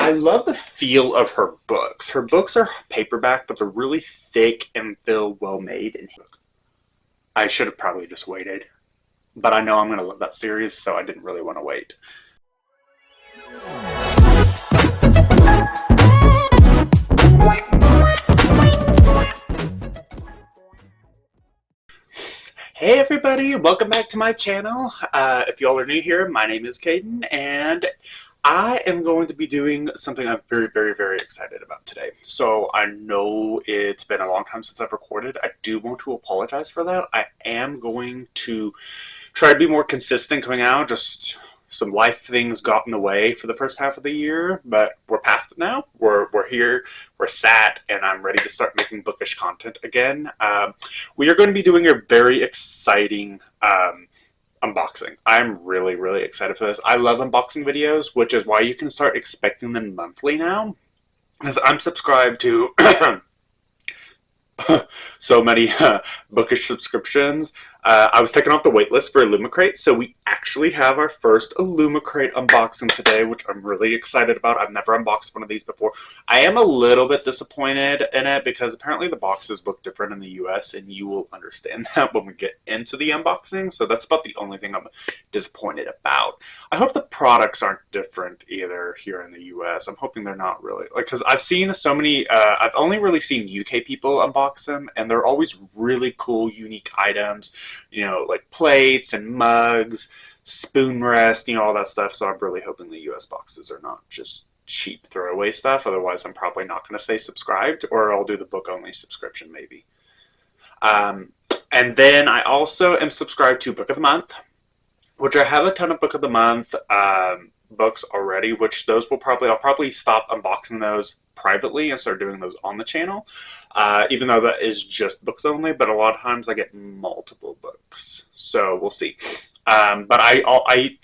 I love the feel of her books. Her books are paperback, but they're really thick and feel well made. And I should have probably just waited, but I know I'm going to love that series, so I didn't really want to wait. Hey everybody, welcome back to my channel. If y'all are new here, my name is Caden, and I am going to be doing something I'm very excited about today. So I know it's been a long time since I've recorded. I do want to apologize for that. I am going to try to be more consistent coming out. Just some life things got in the way for the first half of the year, but we're past it now. We're here, we're sat, and I'm ready to start making bookish content again. We are going to be doing a very exciting unboxing. I'm really excited for this. I love unboxing videos, which is why you can start expecting them monthly now, because I'm subscribed to so many bookish subscriptions. I was taken off the wait list for Illumicrate, so we actually have our first Illumicrate unboxing today, which I'm really excited about. I've never unboxed one of these before. I am a little bit disappointed in it because apparently the boxes look different in the US, and you will understand that when we get into the unboxing, so that's about the only thing I'm disappointed about. I hope the products aren't different either here in the US. I'm hoping they're not really, like, because I've seen so many, I've only really seen UK people unbox them, and they're always really cool, unique items. You know, like plates and mugs, spoon rest, you know, all that stuff. So I'm really hoping the US boxes are not just cheap throwaway stuff. Otherwise, I'm probably not going to stay subscribed, or I'll do the book only subscription maybe. And then I also am subscribed to Book of the Month, which I have a ton of Book of the Month books already, which those I'll probably stop unboxing those privately and start doing those on the channel, even though that is just books only, but a lot of times I get multiple books, so we'll see. But I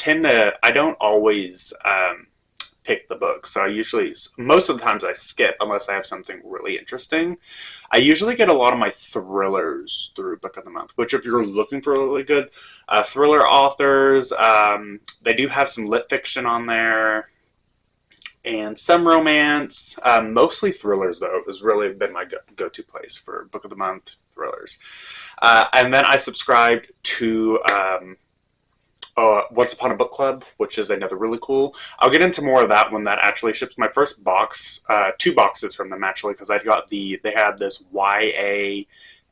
don't always pick the books, so I usually, most of the times I skip unless I have something really interesting. I usually get a lot of my thrillers through Book of the Month, which if you're looking for really good thriller authors, they do have some lit fiction on there, and some romance, mostly thrillers though, has really been my go-to place for Book of the Month thrillers. And then I subscribed to Once Upon a Book Club, which is another really cool. I'll get into more of that when that actually ships. My first box, 2 boxes from them actually, because I got they had this YA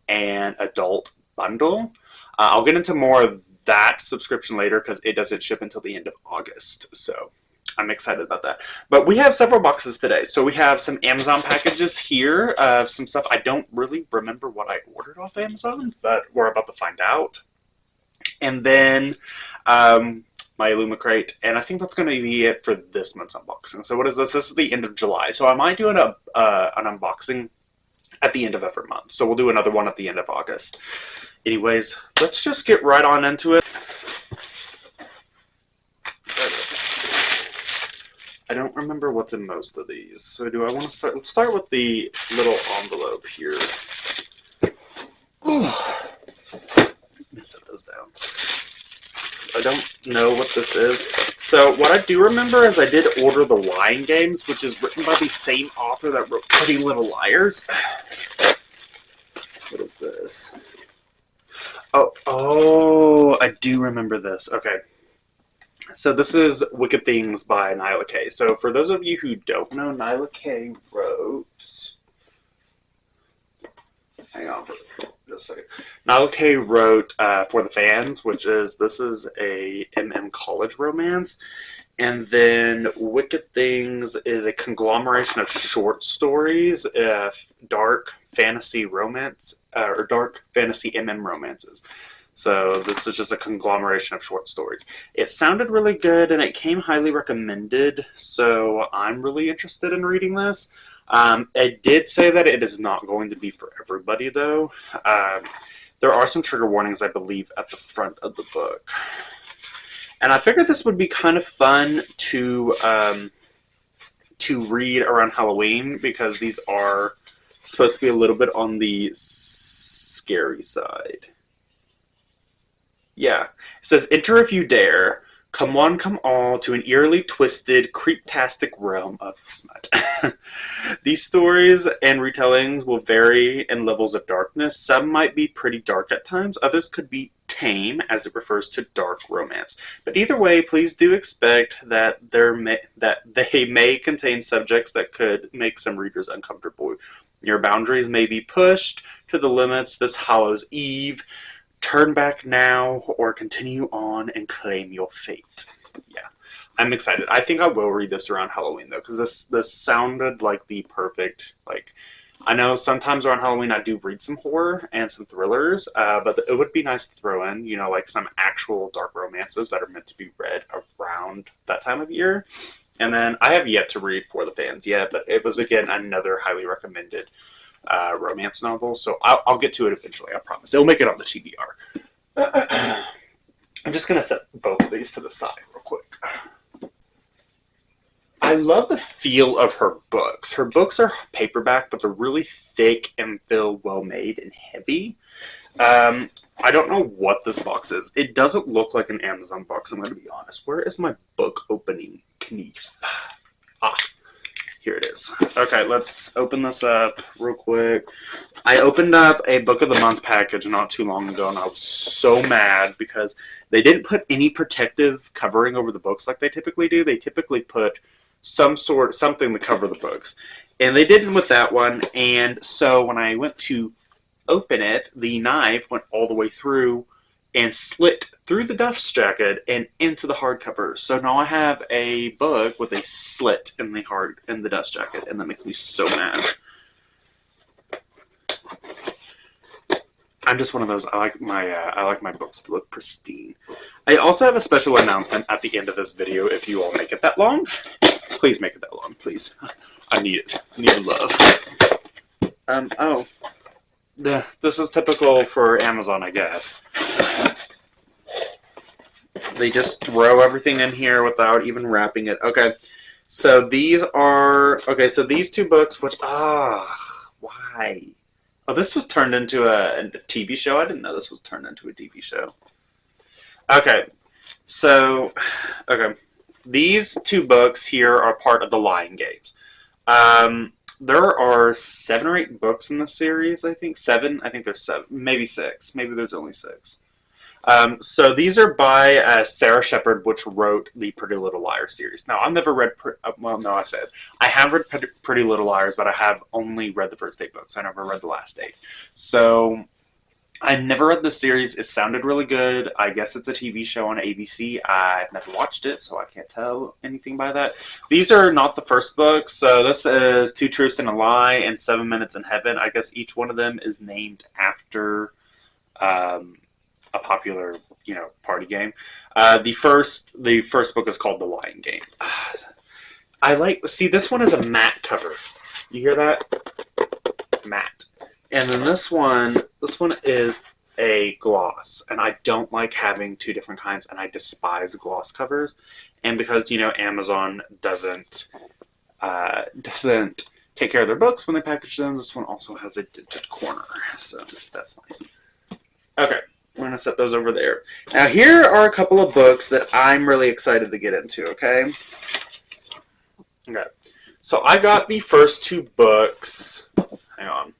and adult bundle. I'll get into more of that subscription later because it doesn't ship until the end of August, so I'm excited about that. But we have several boxes today. So we have some Amazon packages here, some stuff. I don't really remember what I ordered off Amazon, but we're about to find out. And then my Illumicrate, and I think that's going to be it for this month's unboxing. So what is this? This is the end of July. So I might do an unboxing at the end of every month. So we'll do another one at the end of August. Anyways, let's just get right on into it. I don't remember what's in most of these. So do I want to start? Let's start with the little envelope here. Let me set those down. I don't know what this is. So what I do remember is I did order The Lying Games, which is written by the same author that wrote Pretty Little Liars. What is this? Oh, I do remember this. Okay. So this is Wicked Things by Nyla K. So for those of you who don't know, Nyla K wrote... Hang on for just a second. Nyla K wrote For the Fans, which is... This is a college romance. And then Wicked Things is a conglomeration of short stories, dark fantasy romance, or dark fantasy romances. So this is just a conglomeration of short stories. It sounded really good, and it came highly recommended, so I'm really interested in reading this. It did say that it is not going to be for everybody, though. There are some trigger warnings, I believe, at the front of the book. And I figured this would be kind of fun to read around Halloween, because these are supposed to be a little bit on the scary side. Yeah. It says, enter if you dare. Come one, come all, to an eerily twisted, creeptastic realm of smut. These stories and retellings will vary in levels of darkness. Some might be pretty dark at times, others could be tame, as it refers to dark romance. But either way, please do expect that they may contain subjects that could make some readers uncomfortable. Your boundaries may be pushed to the limits this Hallows Eve. Turn back now or continue on and claim your fate. Yeah, I'm excited. I think I will read this around Halloween, though, because this sounded like the perfect, like, I know sometimes around Halloween I do read some horror and some thrillers, but it would be nice to throw in, you know, like some actual dark romances that are meant to be read around that time of year. And then I have yet to read For the Fans yet, but it was, again, another highly recommended romance novel, so I'll get to it eventually, I promise. It'll make it on the TBR. I'm just going to set both of these to the side real quick. I love the feel of her books. Her books are paperback, but they're really thick and feel well made and heavy. I don't know what this box is. It doesn't look like an Amazon box, I'm going to be honest. Where is my book opening knife? Ah, here it is. Okay, let's open this up real quick. I opened up a Book of the Month package not too long ago, and I was so mad because they didn't put any protective covering over the books like they typically do. They typically put something to cover the books. And they didn't with that one, and so when I went to open it, the knife went all the way through and slit through the dust jacket and into the hardcover. So now I have a book with a slit in the dust jacket, and that makes me so mad. I'm just one of those. I like my books to look pristine. I also have a special announcement at the end of this video. If you all make it that long, please make it that long, please. I need it. I need love. This is typical for Amazon, I guess. They just throw everything in here without even wrapping it. Okay, so these two books, which, why? Oh, this was turned into a TV show? I didn't know this was turned into a TV show. Okay, so, these two books here are part of the Lying Games. There are 7 or 8 books in the series, I think. 7? I think there's 7. Maybe 6. Maybe there's only 6. So these are by Sarah Shepard, which wrote the Pretty Little Liars series. Now, I've never read... I have read Pretty Little Liars, but I have only read the first 8 books. I never read the last 8. So I never read the series. It sounded really good. I guess it's a TV show on ABC. I've never watched it, so I can't tell anything by that. These are not the first books. So this is 2 Truths and a Lie and 7 Minutes in Heaven. I guess each one of them is named after a popular, party game. The first book is called The Lying Game. See, this one is a matte cover. You hear that? Matte. And then this one is a gloss, and I don't like having 2 different kinds, and I despise gloss covers. And because, Amazon doesn't take care of their books when they package them, this one also has a dented corner, so that's nice. Okay, we're going to set those over there. Now, here are a couple of books that I'm really excited to get into, okay? Okay, so I got the first 2 books. Hang on.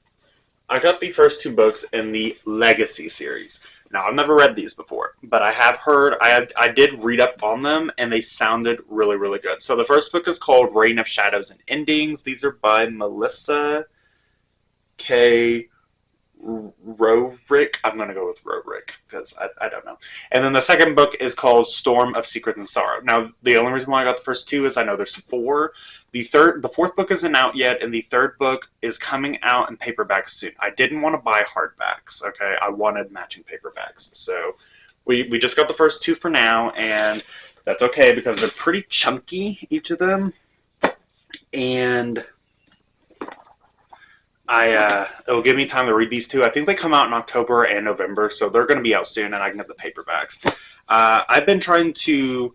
I got the first 2 books in the Legacy series. Now, I've never read these before, but I have heard, I did read up on them, and they sounded really, really good. So the first book is called Reign of Shadows and Endings. These are by Melissa K. Rorick. I'm going to go with Rorick because I don't know. And then the second book is called Storm of Secrets and Sorrow. Now, the only reason why I got the first 2 is I know there's 4. The 4th book isn't out yet, and the 3rd book is coming out in paperback soon. I didn't want to buy hardbacks, okay? I wanted matching paperbacks. So we just got the first 2 for now, and that's okay because they're pretty chunky, each of them. And it'll give me time to read these 2. I think they come out in October and November, so they're going to be out soon, and I can get the paperbacks. I've been trying to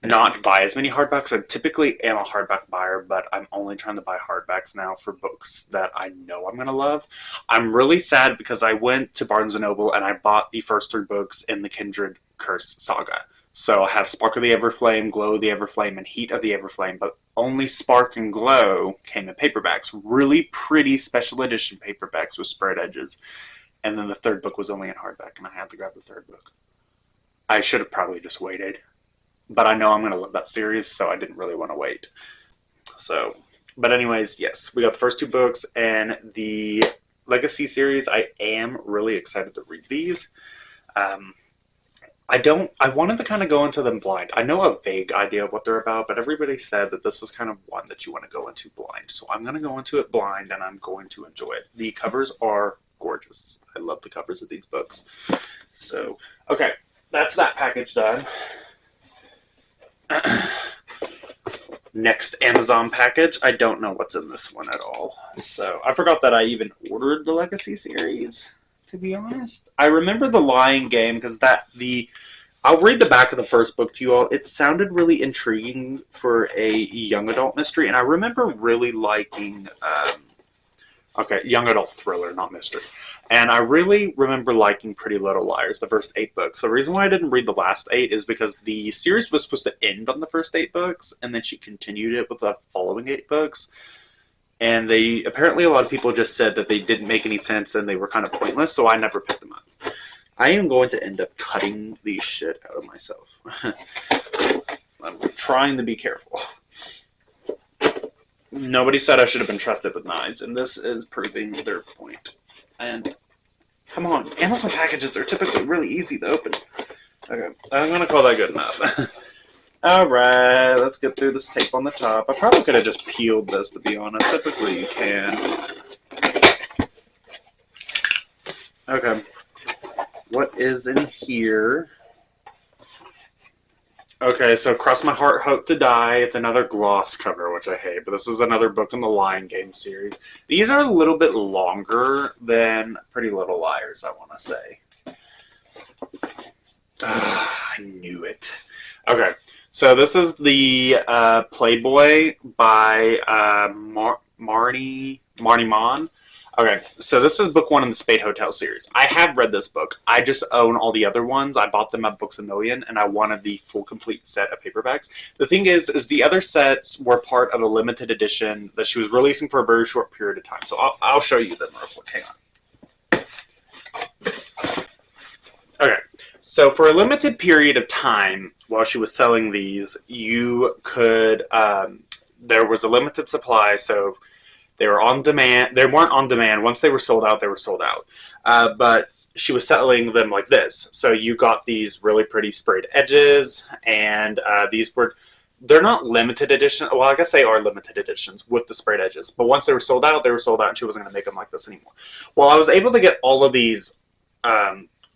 not buy as many hardbacks. I typically am a hardback buyer, but I'm only trying to buy hardbacks now for books that I know I'm going to love. I'm really sad because I went to Barnes & Noble and I bought the first 3 books in the Kindred Curse saga. So I have Spark of the Everflame, Glow of the Everflame, and Heat of the Everflame, but only Spark and Glow came in paperbacks. Really pretty special edition paperbacks with spread edges. And then the third book was only in hardback, and I had to grab the third book. I should have probably just waited. But I know I'm going to love that series, so I didn't really want to wait. So, but anyways, yes, we got the first 2 books, and the Legacy series, I am really excited to read these. I wanted to kind of go into them blind. I know a vague idea of what they're about, but everybody said that this is kind of one that you want to go into blind. So I'm going to go into it blind, and I'm going to enjoy it. The covers are gorgeous. I love the covers of these books. So, okay, that's that package done. Next Amazon package. I don't know what's in this one at all. So I forgot that I even ordered the Legacy series, to be honest. I remember the Lying Game because I'll read the back of the first book to you all. It sounded really intriguing for a young adult mystery, and I remember really liking young adult thriller, not mystery. And I really remember liking Pretty Little Liars, the first 8 books. The reason why I didn't read the last 8 is because the series was supposed to end on the first 8 books, and then she continued it with the following 8 books. And apparently a lot of people just said that they didn't make any sense and they were kind of pointless, so I never picked them up. I am going to end up cutting the shit out of myself. I'm trying to be careful. Nobody said I should have been trusted with knives, and this is proving their point. And come on, Amazon packages are typically really easy to open. Okay, I'm going to call that good enough. Alright, let's get through this tape on the top. I probably could have just peeled this, to be honest. Typically you can. Okay. What is in here? Okay, so Cross My Heart, Hope to Die. It's another gloss cover, which I hate, but this is another book in the Lying Game series. These are a little bit longer than Pretty Little Liars, I want to say. I knew it. Okay, so this is the Playboy by Marnie Mon. Okay, so this is book 1 in the Spade Hotel series. I have read this book. I just own all the other ones. I bought them at Books A Million, and I wanted the full complete set of paperbacks. The thing is the other sets were part of a limited edition that she was releasing for a very short period of time. So I'll show you them real quick. Hang on. Okay, so for a limited period of time while she was selling these, you could, there was a limited supply, so they were on demand. They weren't on demand. Once they were sold out, they were sold out. But she was selling them like this. So you got these really pretty sprayed edges, and they're not limited edition. Well, I guess they are limited editions with the sprayed edges. But once they were sold out, and she wasn't going to make them like this anymore. Well, I was able to get all of these,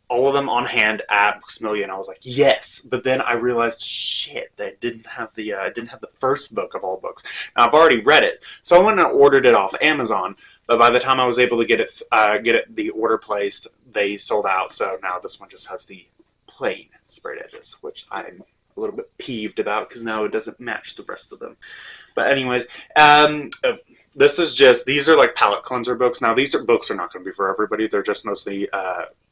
all of them on hand at Books A Million. I was like, yes. But then I realized, shit, they didn't have the first book of all books. Now, I've already read it, so I went and ordered it off Amazon. But by the time I was able to get the order placed, they sold out. So now this one just has the plain sprayed edges, which I'm a little bit peeved about because now it doesn't match the rest of them. But anyways, these are like palette cleanser books. Now, these books are not going to be for everybody. They're just mostly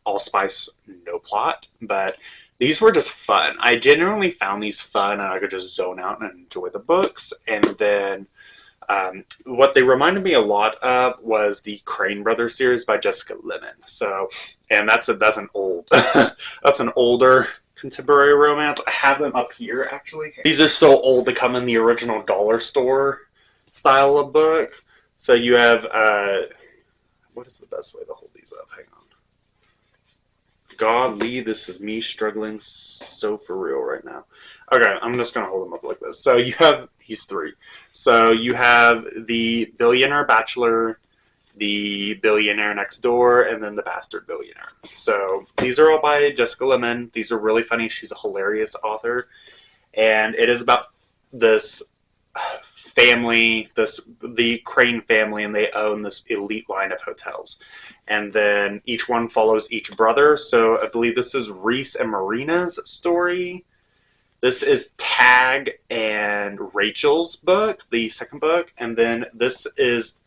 allspice, no plot, but these were just fun. I genuinely found these fun, and I could just zone out and enjoy the books. And then what they reminded me a lot of was the Crane Brothers series by Jessica Lemon. So, and that's an old, that's an older contemporary romance. I have them up here, actually. These are so old, they come in the original dollar store style of book. So you have, what is the best way to hold these up? Hang on. Godly, this is me struggling so for real right now. Okay, I'm just going to hold them up like this. So you have these 3. So you have the Billionaire Bachelor, the Billionaire Next Door, and then the Bastard Billionaire. So these are all by Jessica Lemon. These are really funny. She's a hilarious author. And it is about this family, the Crane family, and they own this elite line of hotels. And then each one follows each brother. So I believe this is Reese and Marina's story. This is Tag and Rachel's book, the second book. And then this is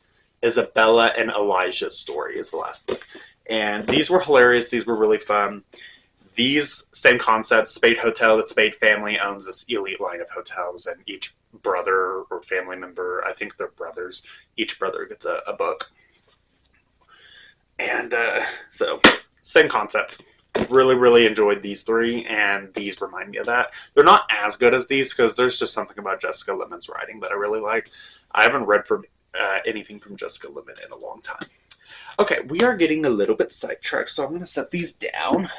Isabella and Elijah's story is the last book. And these were hilarious. These were really fun. these same concept, Spade Hotel, the Spade family owns this elite line of hotels, and each brother or family member, I think they're brothers, each brother gets a book. And so, same concept. Really, really enjoyed these three, and these remind me of that. They're not as good as these because there's just something about Jessica Lemon's writing that I really like. I haven't read from anything from Jessica Lemon in a long time. Okay, we are getting a little bit sidetracked, so I'm going to set these down.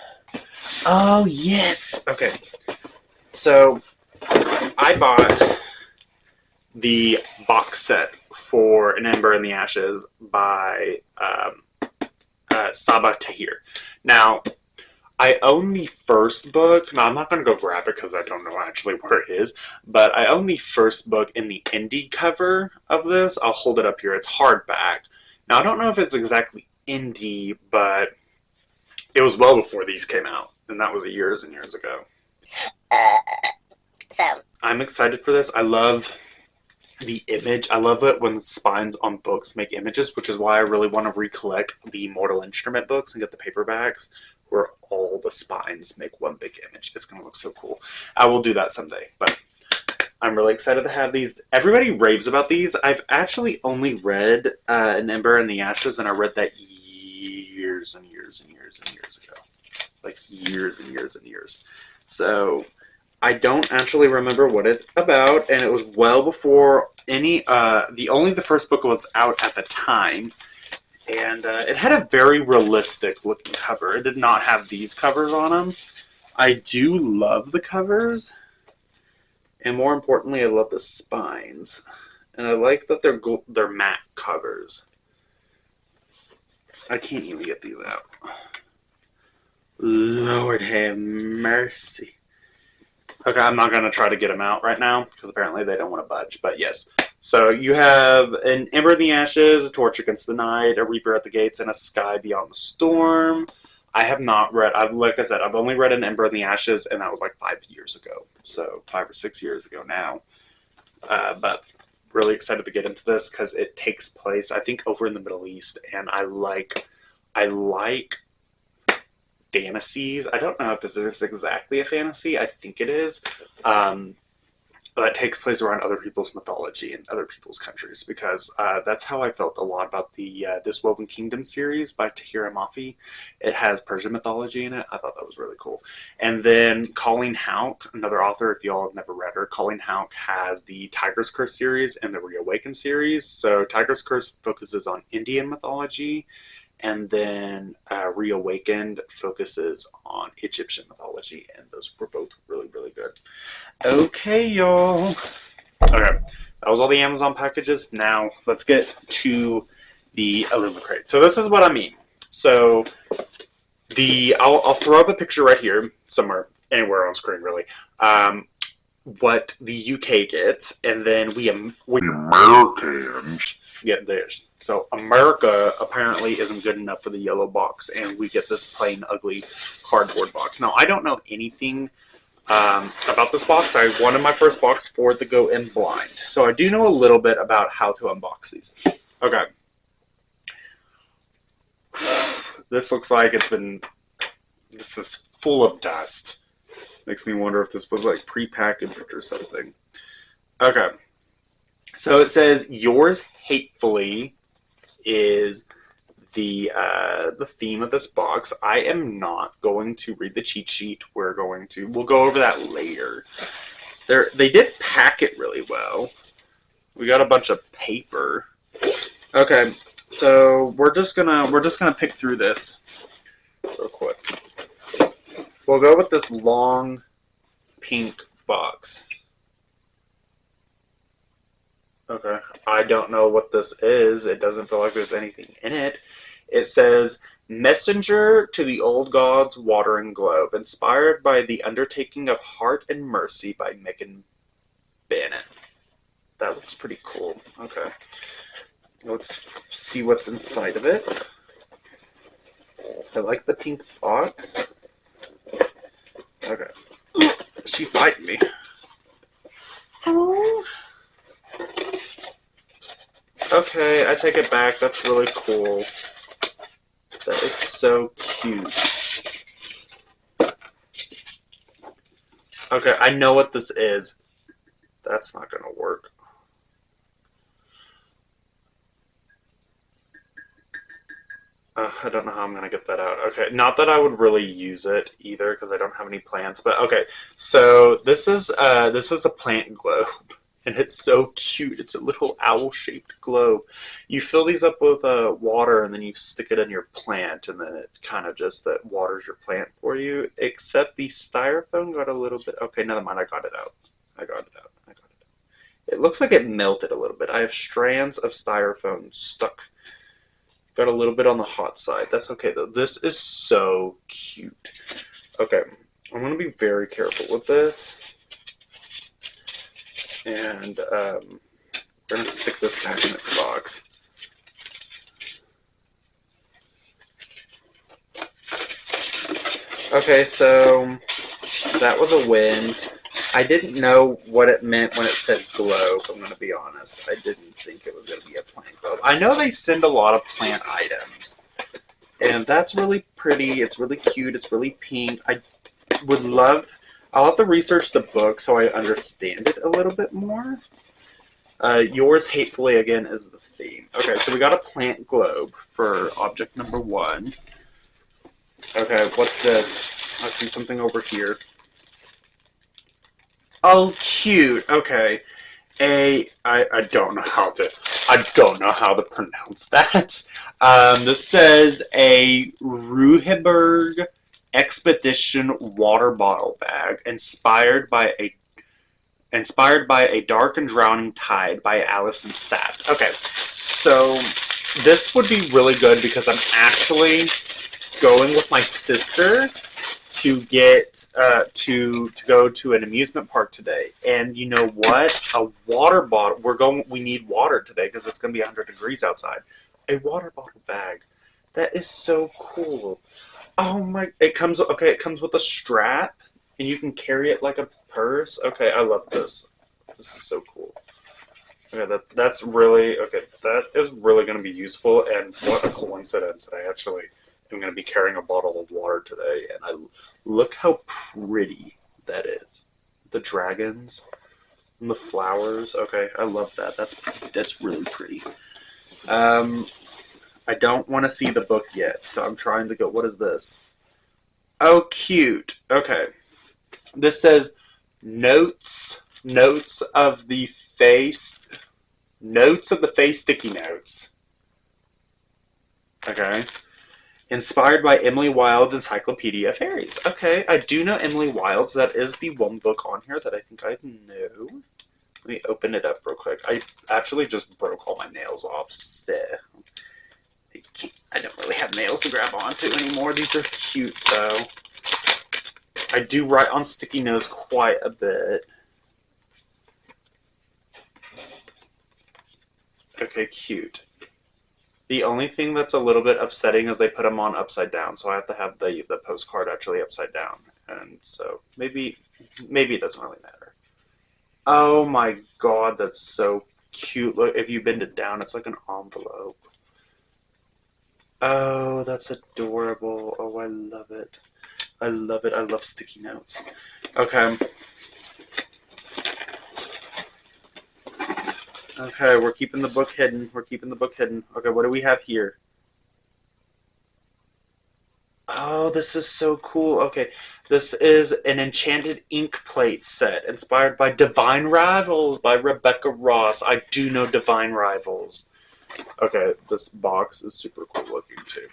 Oh, yes! Okay, so I bought the box set for An Ember in the Ashes by Sabaa Tahir. Now, I own the first book. Now, I'm not going to go grab it because I don't know actually where it is, but I own the first book in the indie cover of this. I'll hold it up here. It's hardback. Now, I don't know if it's exactly indie, but it was well before these came out, and that was years and years ago. So I'm excited for this. I love the image. I love it when the spines on books make images, which is why I really want to recollect the Mortal Instrument books and get the paperbacks where all the spines make one big image. It's going to look so cool. I will do that someday, but I'm really excited to have these. Everybody raves about these. I've actually only read An Ember in the Ashes, and I read that years and years and years and years ago. Like years and years and years. So I don't actually remember what it's about, and it was well before any, the first book was out at the time, and it had a very realistic looking cover. It did not have these covers on them. I do love the covers, and more importantly, I love the spines, and I like that they're matte covers. I can't even get these out. Lord have mercy. Okay, I'm not going to try to get them out right now, because apparently they don't want to budge, but yes. So you have An Ember in the Ashes, A Torch Against the Night, A Reaper at the Gates, and A Sky Beyond the Storm. I have not read, like I said, I've only read An Ember in the Ashes, and that was like 5 years ago. So 5 or 6 years ago now. But really excited to get into this, because it takes place, I think, over in the Middle East, and I like fantasies. I don't know if this is exactly a fantasy. I think it is. But it takes place around other people's mythology and other people's countries, because that's how I felt a lot about the This Woven Kingdom series by Tahira Mafi. It has Persian mythology in it. I thought that was really cool. And then Colleen Houck, another author, if y'all have never read her, Colleen Houck has the Tiger's Curse series and the Reawakened series. So Tiger's Curse focuses on Indian mythology, and then Reawakened focuses on Egyptian mythology, and those were both really, really good. Okay, y'all. Okay, that was all the Amazon packages. Now, let's get to the Illumicrate. So this is what I mean. So, I'll throw up a picture right here, somewhere, anywhere on screen, really. What the UK gets, and then we Americans get theirs. So America apparently isn't good enough for the yellow box, and we get this plain ugly cardboard box. Now, I don't know anything about this box. I wanted my first box for it to go in blind, so I do know a little bit about how to unbox these. Okay, this looks like this is full of dust. Makes me wonder if this was like pre-packaged or something. Okay. So it says, "Yours hatefully" is the theme of this box. I am not going to read the cheat sheet. We'll go over that later. They did pack it really well. We got a bunch of paper. Okay, so we're just gonna pick through this real quick. We'll go with this long pink box. Okay, I don't know what this is. It doesn't feel like there's anything in it. It says, "Messenger to the Old Gods Watering Globe, inspired by the Undertaking of Heart and Mercy" by Megan Bennett. That looks pretty cool. Okay, let's see what's inside of it. I like the pink box. Okay. She's biting me. Oh. Okay, I take it back. That's really cool. That is so cute. Okay, I know what this is. That's not going to work. I don't know how I'm going to get that out. Okay, not that I would really use it either because I don't have any plants. But okay, so this is a plant globe, and it's so cute. It's a little owl-shaped globe. You fill these up with water, and then you stick it in your plant, and then it kind of just waters your plant for you. Except the styrofoam got a little bit. Okay, never mind. I got it out. I got it out. I got it out. It looks like it melted a little bit. I have strands of styrofoam stuck. Got a little bit on the hot side. That's okay, though. This is so cute. Okay, I'm going to be very careful with this. And we're going to stick this back in its box. Okay, so that was a win. I didn't know what it meant when it said globe, I'm going to be honest. I didn't think it was going to be a plant globe. I know they send a lot of plant items, and that's really pretty. It's really cute. It's really pink. I'll have to research the book so I understand it a little bit more. Yours Hatefully, again, is the theme. Okay, so we got a plant globe for object number 1. Okay, what's this? I see something over here. Oh, cute. Okay. I don't know how to pronounce that. This says a Ruheberg Expedition water bottle bag inspired by a dark and drowning tide by Alison Saft. Okay. So this would be really good because I'm actually going with my sister to get to go to an amusement park today, and you know what? A water bottle. We need water today because it's going to be 100 degrees outside. A water bottle bag. That is so cool. Oh my! It comes with a strap, and you can carry it like a purse. Okay, I love this. This is so cool. Okay, that's really okay. That is really going to be useful, and what a coincidence that I actually. I'm going to be carrying a bottle of water today, and look how pretty that is. The dragons and the flowers. Okay, I love that. That's really pretty. I don't want to see the book yet, so I'm trying to go. What is this? Oh, cute. Okay, this says notes of the face sticky notes. Okay. Inspired by Emily Wilde's Encyclopedia of Fairies. Okay, I do know Emily Wilde's. That is the one book on here that I think I know. Let me open it up real quick. I actually just broke all my nails off. I don't really have nails to grab onto anymore. These are cute, though. I do write on sticky notes quite a bit. Okay, cute. The only thing that's a little bit upsetting is they put them on upside down, so I have to have the postcard actually upside down, and so maybe it doesn't really matter. Oh my god, that's so cute. Look, if you bend it down, it's like an envelope. Oh, that's adorable. Oh, I love it. I love it. I love sticky notes. Okay. Okay, we're keeping the book hidden. Okay, what do we have here? Oh, this is so cool. Okay, this is an enchanted ink plate set inspired by Divine Rivals by Rebecca Ross. I do know Divine Rivals. Okay, this box is super cool looking too.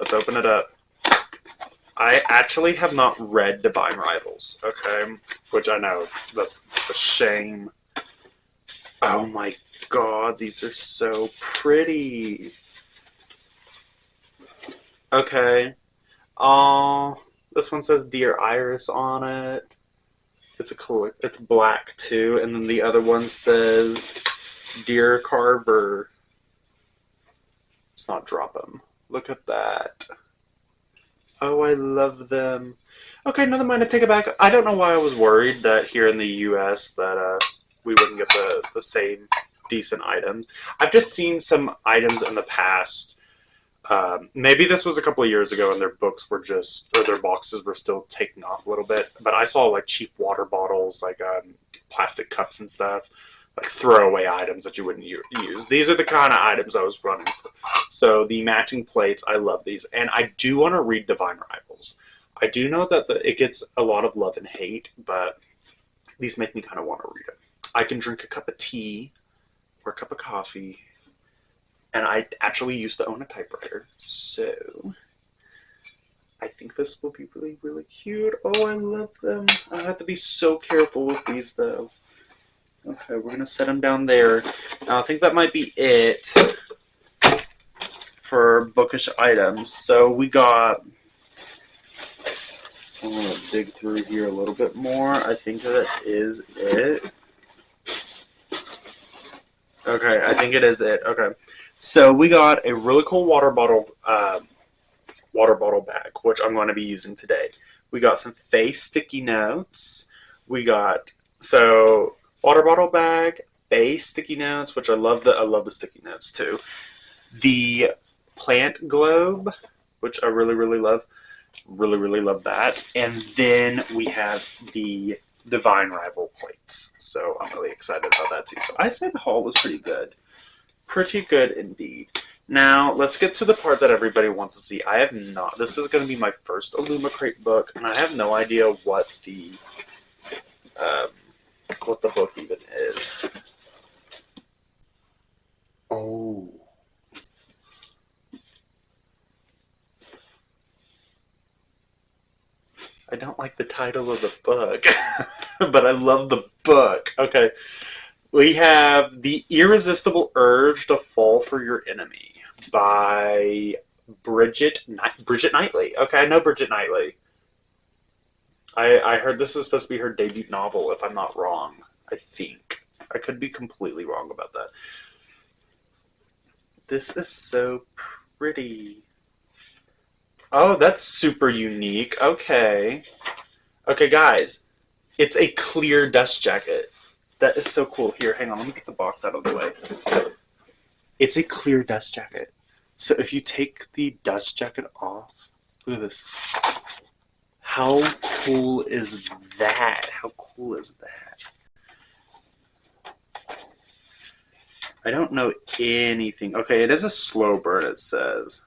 Let's open it up. I actually have not read Divine Rivals, okay? Which I know, that's a shame. Oh my god, these are so pretty. Okay. This one says Dear Iris on it. It's black too, and then the other one says Dear Carver. Let's not drop them. Look at that. Oh, I love them. Okay, never mind, I take it back. I don't know why I was worried that here in the US that we wouldn't get the same decent items. I've just seen some items in the past Maybe this was a couple of years ago and their books were just, or their boxes were still taking off a little bit. But I saw like cheap water bottles, like plastic cups and stuff, like throwaway items that you wouldn't use. These are the kind of items I was running for. So the matching plates, I love these. And I do want to read Divine Rivals. I do know that it gets a lot of love and hate, but these make me kind of want to read it. I can drink a cup of tea or a cup of coffee. And I actually used to own a typewriter, so I think this will be really, really cute. Oh, I love them. I have to be so careful with these, though. Okay, we're going to set them down there. Now, I think that might be it for bookish items. So we got... I'm going to dig through here a little bit more. I think that is it. Okay, I think it is it. Okay. So we got a really cool water bottle bag, which I'm going to be using today. We got some face sticky notes. We got water bottle bag, face sticky notes, which I love the sticky notes too. The plant globe, which I really, really love. Really, really love that. And then we have the Divine Rival plates. So I'm really excited about that too. So I say the haul was pretty good. Pretty good indeed. Now, let's get to the part that everybody wants to see. I have not. This is going to be my first Illumicrate book, and I have no idea what the book even is. Oh. I don't like the title of the book, but I love the book. Okay. We have The Irresistible Urge to Fall for Your Enemy by Bridget Knightley. Okay, I know Bridget Knightley. I heard this is supposed to be her debut novel, if I'm not wrong. I think. I could be completely wrong about that. This is so pretty. Oh, that's super unique. Okay. Okay, guys. It's a clear dust jacket. That is so cool. Here, hang on. Let me get the box out of the way. It's a clear dust jacket. So if you take the dust jacket off, look at this. How cool is that? How cool is that? I don't know anything. Okay, it is a slow burn, it says.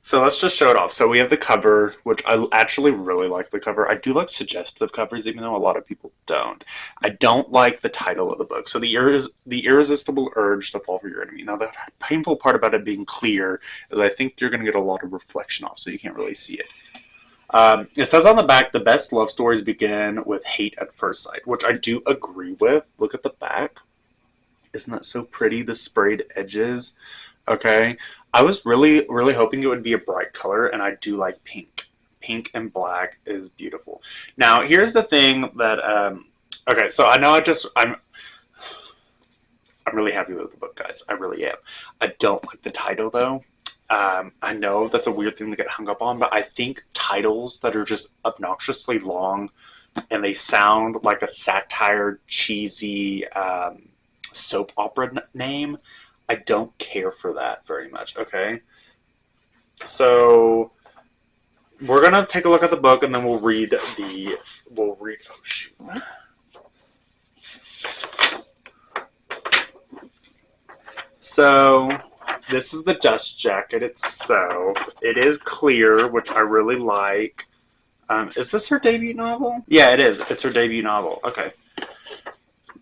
So let's just show it off. So we have the cover, which I actually really like the cover. I do like suggestive covers, even though a lot of people don't. I don't like the title of the book. So the Irresistible Urge to Fall for Your Enemy. Now, the painful part about it being clear is I think you're going to get a lot of reflection off, so you can't really see it. It says on the back, the best love stories begin with hate at first sight, which I do agree with. Look at the back. Isn't that so pretty? The sprayed edges. Okay. I was really, really hoping it would be a bright color, and I do like pink. Pink and black is beautiful. Now, here's the thing that, okay, so I know I'm really happy with the book, guys. I really am. I don't like the title, though. I know that's a weird thing to get hung up on, but I think titles that are just obnoxiously long and they sound like a satire, cheesy soap opera name, I don't care for that very much, okay? So we're going to take a look at the book and then we'll read, oh shoot. So this is the dust jacket itself. It is clear, which I really like. Is this her debut novel? Yeah, it is. It's her debut novel. Okay.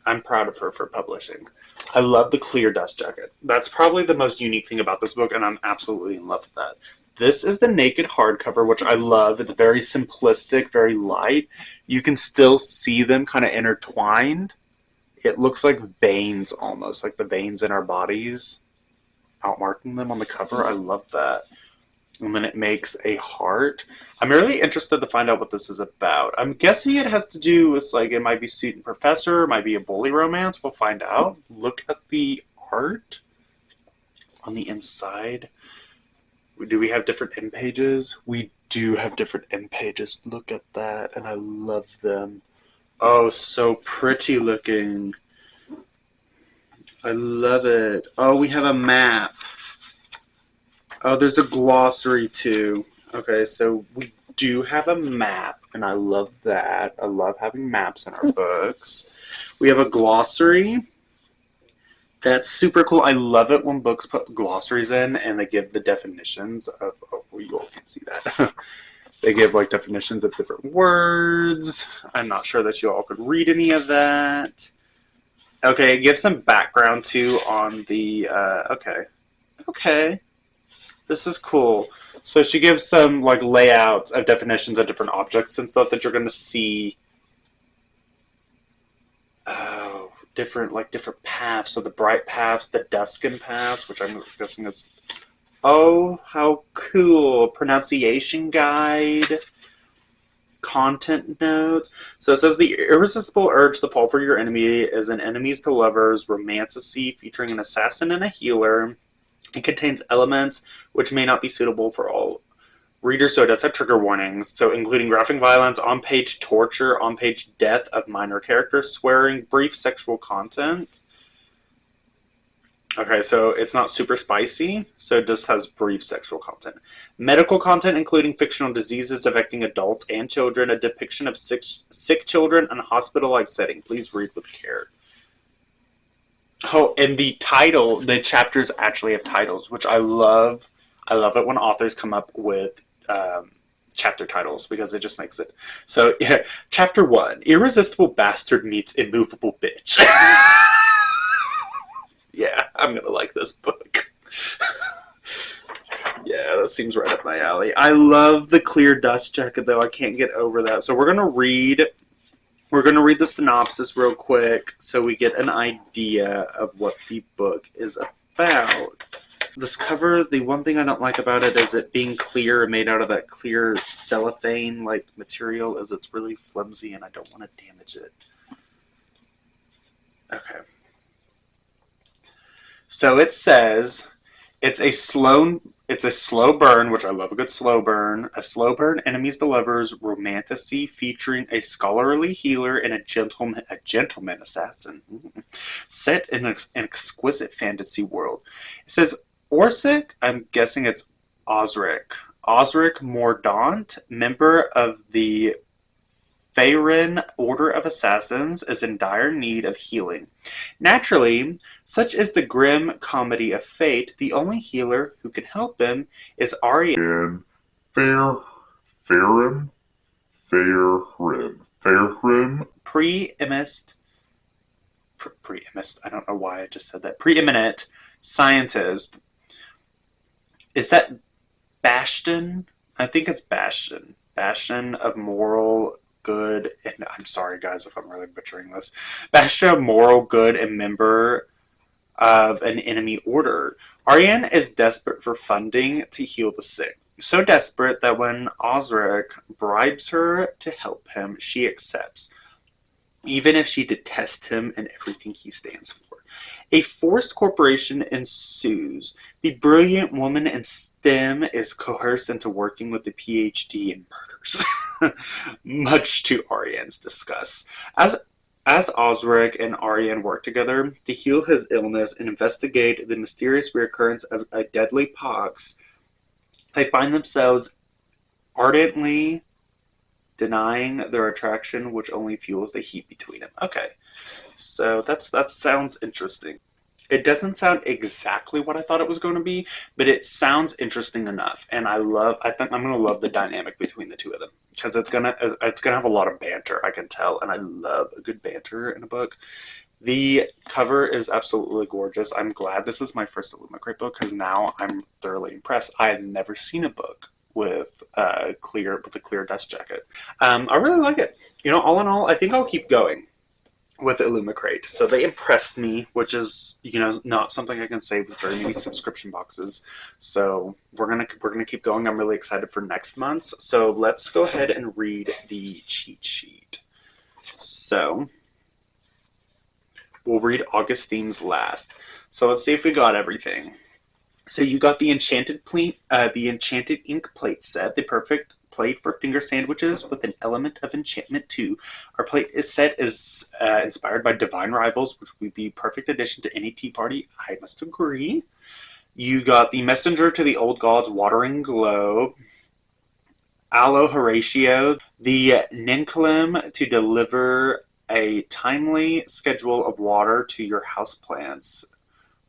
I'm proud of her for publishing. I love the clear dust jacket. That's probably the most unique thing about this book, and I'm absolutely in love with that. This is the naked hardcover, which I love. It's very simplistic, very light. You can still see them kind of intertwined. It looks like veins almost, like the veins in our bodies, outmarking them on the cover. I love that. And then it makes a heart. I'm really interested to find out what this is about. I'm guessing it has to do with, like, it might be student professor, it might be a bully romance. We'll find out. Look at the art on the inside. Do we have different end pages? We do have different end pages. Look at that, and I love them. Oh, so pretty looking. I love it. Oh, we have a map. Oh, there's a glossary too. Okay, so we do have a map, and I love that. I love having maps in our books. We have a glossary. That's super cool. I love it when books put glossaries in and they give the definitions of. Oh, you all can't see that. They give like definitions of different words. I'm not sure that you all could read any of that. Okay, give some background too on the. Okay. This is cool. So she gives some like layouts of definitions of different objects and stuff that you're going to see. Oh, different paths. So the bright paths, the duskin paths, which I'm guessing is. Oh, how cool! Pronunciation guide, content notes. So it says the irresistible urge to fall for your enemy is an enemies to lovers romantasy featuring an assassin and a healer. It contains elements which may not be suitable for all readers, so it does have trigger warnings, so including graphic violence, on-page torture, on-page death of minor characters, swearing, brief sexual content. Okay, so it's not super spicy, so it just has brief sexual content. Medical content, including fictional diseases affecting adults and children, a depiction of sick children in a hospital-like setting. Please read with care. Oh, and the chapters actually have titles, which I love. I love it when authors come up with chapter titles because it just makes it. So, yeah, Chapter 1, Irresistible Bastard Meets Immovable Bitch. Yeah, I'm going to like this book. Yeah, that seems right up my alley. I love the clear dust jacket, though. I can't get over that. So we're going to read the synopsis real quick so we get an idea of what the book is about. This cover, the one thing I don't like about it is it being clear, made out of that clear cellophane-like material, is it's really flimsy and I don't want to damage it. Okay. So it says it's a slow burn, which I love a good slow burn. A slow burn enemies to lovers romantasy featuring a scholarly healer and a gentleman assassin. Set in an exquisite fantasy world. It says Orsic, I'm guessing it's Osric Mordaunt, member of the Faerun Order of Assassins, is in dire need of healing. Naturally, such is the grim comedy of fate, the only healer who can help him is Arian. Faerun? I don't know why I just said that. Preeminent scientist. Is that Bastion? I think it's Bastion. Bastion of moral good, and I'm sorry guys if I'm really butchering this. Bastion of moral good and member of an enemy order. Ariane is desperate for funding to heal the sick. So desperate that when Osric bribes her to help him, she accepts, even if she detests him and everything he stands for. A forced corporation ensues. The brilliant woman in STEM is coerced into working with the PhD in murders, much to Ariane's disgust. As Osric and Ariane work together to heal his illness and investigate the mysterious reoccurrence of a deadly pox, they find themselves ardently denying their attraction, which only fuels the heat between them. Okay, so that sounds interesting. It doesn't sound exactly what I thought it was going to be, but it sounds interesting enough, and I think I'm going to love the dynamic between the two of them because it's gonna have a lot of banter, I can tell, and I love a good banter in a book. The cover is absolutely gorgeous. I'm glad this is my first Illumicrate book because now I'm thoroughly impressed. I had never seen a book with a clear dust jacket. I really like it. All in all, I think I'll keep going with Illumicrate. So they impressed me, which is not something I can say with very many subscription boxes. So we're gonna keep going. I'm really excited for next month's. So let's go ahead and read the cheat sheet. So we'll read August themes last. So let's see if we got everything. So you got the enchanted ink plate set, the perfect plate for finger sandwiches with an element of enchantment too. Our plate is inspired by Divine Rivals, which would be perfect addition to any tea party. I must agree. You got the Messenger to the Old Gods Watering Globe, Aloe Horatio, the Nincolum to deliver a timely schedule of water to your houseplants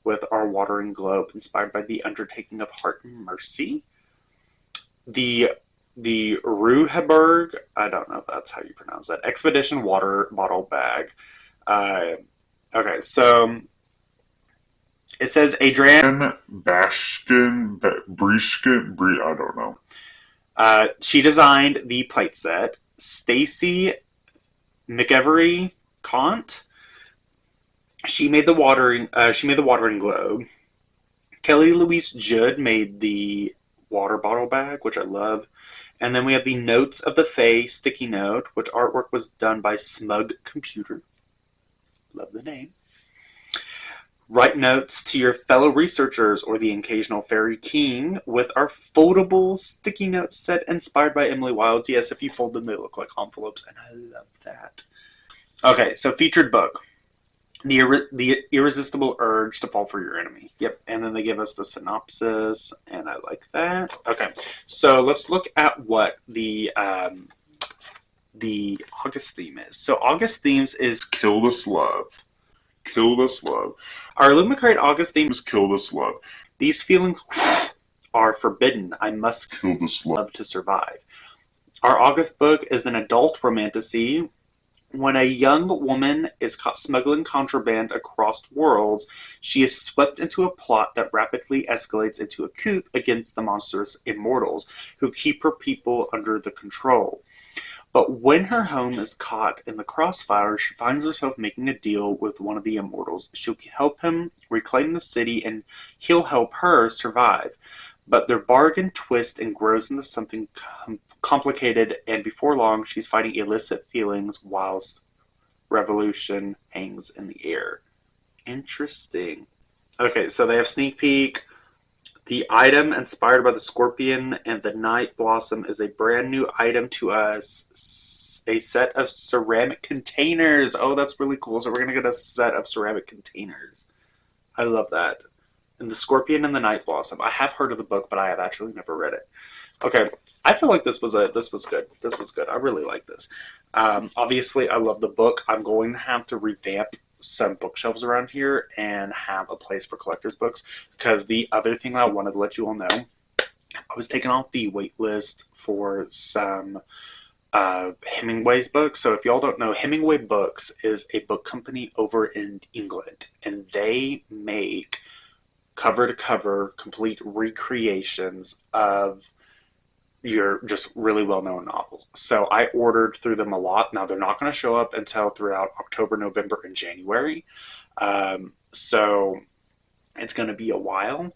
with our watering globe, inspired by the undertaking of Heart and Mercy. The Ruheberg, I don't know if that's how you pronounce that, Expedition Water Bottle Bag. Uh, okay, so it says Adrienne Bashkin, Brishkin, I don't know. She designed the plate set. Stacy McEvery Kant. She made the watering. She made the watering globe. Kelly Louise Judd made the water bottle bag, which I love. And then we have the Notes of the Fae sticky note, which artwork was done by Smug Computer. Love the name. Write notes to your fellow researchers or the occasional fairy king with our foldable sticky note set inspired by Emily Wilds. Yes, if you fold them, they look like envelopes, and I love that. Okay, so featured book. The Irresistible Urge to Fall for Your Enemy. Yep, and then they give us the synopsis, and I like that. Okay, so let's look at what the August theme is. So August themes is Kill This Love. Kill This Love. Our Illumicrate August theme is Kill This Love. These feelings are forbidden. I must kill this love to survive. Our August book is an adult romantasy. When a young woman is caught smuggling contraband across worlds, she is swept into a plot that rapidly escalates into a coup against the monstrous immortals who keep her people under the control. But when her home is caught in the crossfire, she finds herself making a deal with one of the immortals. She'll help him reclaim the city, and he'll help her survive. But their bargain twists and grows into something complicated, and before long, she's fighting illicit feelings whilst revolution hangs in the air. Interesting. Okay, so they have sneak peek. The item inspired by the Scorpion and the Night Blossom is a brand new item to us. A set of ceramic containers. Oh, that's really cool. So we're going to get a set of ceramic containers. I love that. And the Scorpion and the Night Blossom. I have heard of the book, but I have actually never read it. Okay, I feel like this was good. This was good. I really like this. Obviously, I love the book. I'm going to have to revamp some bookshelves around here and have a place for collector's books, because the other thing I wanted to let you all know, I was taken off the wait list for some Hemingway's books. So if y'all don't know, Hemingway Books is a book company over in England, and they make cover to cover complete recreations of your just really well-known novels. So I ordered through them a lot. Now they're not going to show up until throughout October, November, and January. So it's going to be a while,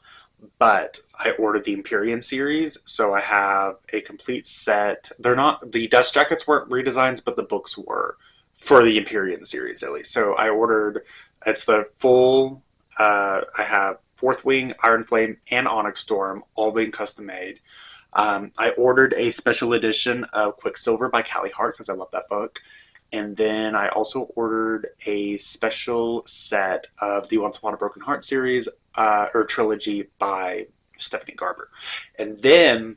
but I ordered the Empyrean series. So I have a complete set. They're not, the dust jackets weren't redesigns, but the books were for the Empyrean series at least. So I ordered, it's the full, I have Fourth Wing, Iron Flame, and Onyx Storm all being custom made. I ordered a special edition of Quicksilver by Callie Hart because I love that book. And then I also ordered a special set of the Once Upon a Broken Heart series, or trilogy by Stephanie Garber. And then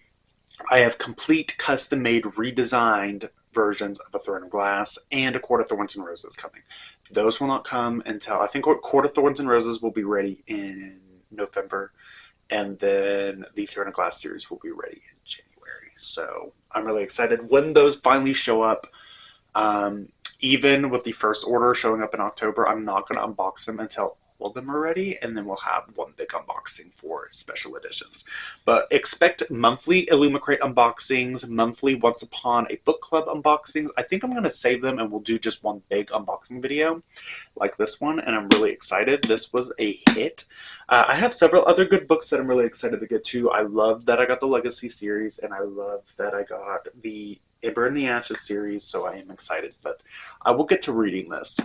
I have complete custom made redesigned versions of A Throne of Glass and A Court of Thorns and Roses coming. Those will not come until, I think Court of Thorns and Roses will be ready in November. And then the Throne of Glass series will be ready in January. So I'm really excited when those finally show up. Even with the first order showing up in October, I'm not going to unbox them until all of them are ready. And then we'll have one big unboxing for special editions. But expect monthly Illumicrate unboxings, monthly Once Upon a Book Club unboxings. I think I'm going to save them and we'll do just one big unboxing video like this one. And I'm really excited. This was a hit. I have several other good books that I'm really excited to get to. I love that I got the Legacy series, and I love that I got the Ember in the Ashes series, so I am excited. But I will get to reading this.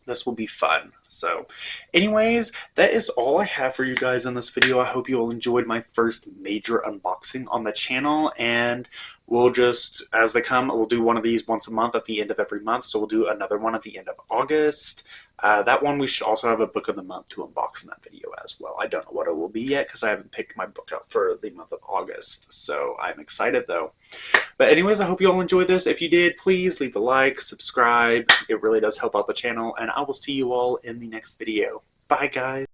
This will be fun. So anyways, that is all I have for you guys in this video. I hope you all enjoyed my first major unboxing on the channel, and we'll just, as they come, we'll do one of these once a month at the end of every month. So we'll do another one at the end of August. That one we should also have a book of the month to unbox in that video as well. I don't know what it will be yet because I haven't picked my book out for the month of August. So I'm excited though. But anyways, I hope you all enjoyed this. If you did, please leave a like, subscribe. It really does help out the channel, and I will see you all in the next video. Bye guys.